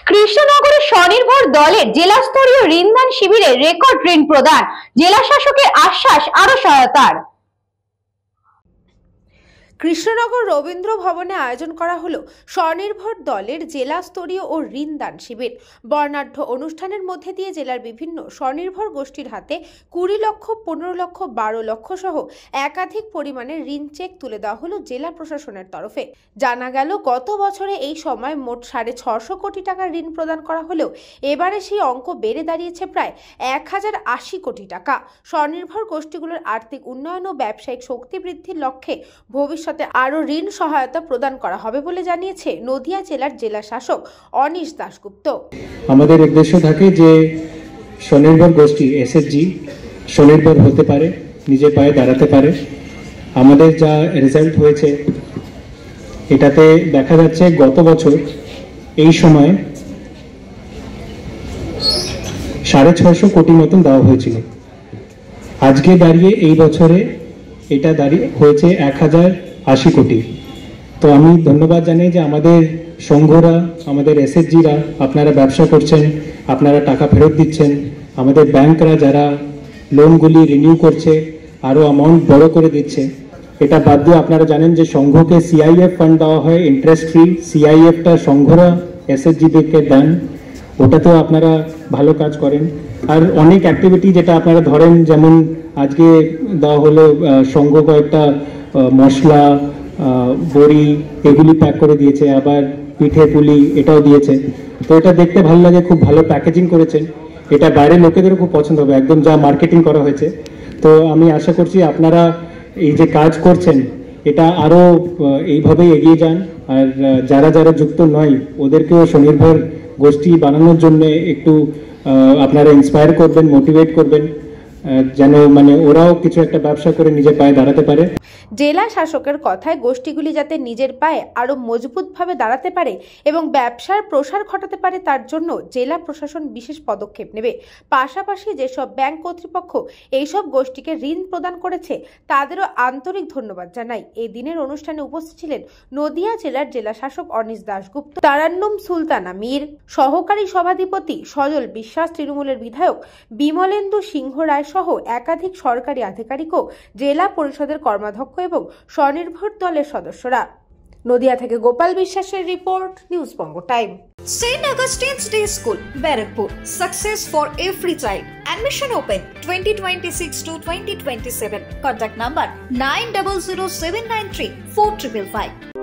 কৃষ্ণনগরে স্বনির্ভর দলের জেলা স্তরীয় ঋণদান শিবিরে রেকর্ড ঋণ প্রদান, জেলা শাসকের আশ্বাস আরো সহায়তার। কৃষ্ণনগর রবীন্দ্র ভবনে আয়োজন করা হলো স্বনির্ভর দলের জেলা স্তরীয় ও ঋণদান শিবির। বর্ণাঢ্য অনুষ্ঠানের মধ্যে দিয়ে জেলার বিভিন্ন স্বনির্ভর গোষ্ঠীর হাতে 20 লক্ষ, 15 লক্ষ, 12 লক্ষ সহ একাধিক পরিমাণে ঋণ চেক তুলে দেওয়া হলো জেলা প্রশাসনের তরফে। জানা গেল, গত বছরে এই সময় মোট 650 কোটি টাকা ঋণ প্রদান করা হলেও এবারে সেই অঙ্ক বেড়ে দাঁড়িয়েছে প্রায় 1080 কোটি টাকা। স্বনির্ভর গোষ্ঠীগুলোর আর্থিক উন্নয়ন ও ব্যবসায়িক শক্তি বৃদ্ধির লক্ষ্যে ভবিষ্যতে আরো ঋণ সহায়তা প্রদান করা হবে বলে জানিয়েছে নদিয়া জেলার জেলা শাসক অনিশ দাশগুপ্ত। আমাদের উদ্দেশ্য থাকে যে স্বনির্ভর গোষ্ঠী এসএসজি স্বনির্ভর হতে পারে, নিজের পায়ে দাঁড়াতে পারে। আমাদের যা রেজাল্ট হয়েছে এটাতে দেখা যাচ্ছে গত বছর এই সময় 650 কোটি মতন দেওয়া হয়েছিল। আজকে দাঁড়িয়ে এই বছরে এটা দাঁড়িয়ে হয়েছে 1080 কোটি। তো আমি ধন্যবাদ জানাই যে আমাদের সংঘরা, আমাদের এসএসজিরা, আপনারা ব্যবসা করছেন, আপনারা টাকা ফেরত দিচ্ছেন। আমাদের ব্যাংকরা যারা লোনগুলি রিনিউ করছে, আরও অ্যামাউন্ট বড় করে দিচ্ছে। এটা বাদ দিয়ে আপনারা জানেন যে সংঘকে সিআইএফ ফান্ড দেওয়া হয় ইন্টারেস্ট ফ্রি। সিআইএফটা সংঘরা এসএসজিদেরকে দেন, ওটাতেও আপনারা ভালো কাজ করেন। আর অনেক অ্যাক্টিভিটি যেটা আপনারা ধরেন, যেমন আজকে দেওয়া হলো সংঘ কয়েকটা মশলা, বড়ি এগুলি প্যাক করে দিয়েছে, আবার পিঠে পুলি এটাও দিয়েছে। তো এটা দেখতে ভালো লাগে, খুব ভালো প্যাকেজিং করেছেন। এটা বাইরের লোকেদেরও খুব পছন্দ হবে, একদম যা মার্কেটিং করা হয়েছে। তো আমি আশা করছি আপনারা এই যে কাজ করছেন এটা আরও এইভাবেই এগিয়ে যান। আর যারা যারা যুক্ত নয় ওদেরকেও স্বনির্ভর গোষ্ঠী বানানোর জন্য একটু আপনারা ইন্সপায়ার করবেন, মোটিভেট করবেন, যেন ওরাও কিছু একটা ব্যবসা করে নিজের পায়ে দাঁড়াতে পারে। জেলা শাসকের কথায় গোষ্ঠীগুলি যাতে নিজের পায়ে আরো মজবুতভাবে দাঁড়াতে পারে এবং ব্যবসার প্রসার ঘটাতে পারে, তার জন্য জেলা প্রশাসন বিশেষ পদক্ষেপ নেবে। পাশাপাশি যেসব ব্যাংক কর্তৃপক্ষ এইসব গোষ্ঠীকে ঋণ প্রদান করেছে তাদেরও আন্তরিক ধন্যবাদ জানাই। এই দিনের অনুষ্ঠানে উপস্থিত ছিলেন নদিয়া জেলার জেলা শাসক অনিশ দাশগুপ্ত, তারান্নুম সুলতানা মীর, সহকারী সভাধিপতি সজল বিশ্বাস, তৃণমূলের বিধায়ক বিমলেন্দু সিংহ রায় সহ একাধিক সরকারি আধিকারিক ও জেলা পরিষদের কর্মাধ্যক্ষ এবং স্বনির্ভর দলের সদস্যরা। নদিয়া থেকে গোপাল বিশ্বাসের report, news Banga time. St. Augustine's Day School, Barakpur. Success for every child. Admission open 2026 to 2027. Contact number 900793 4555.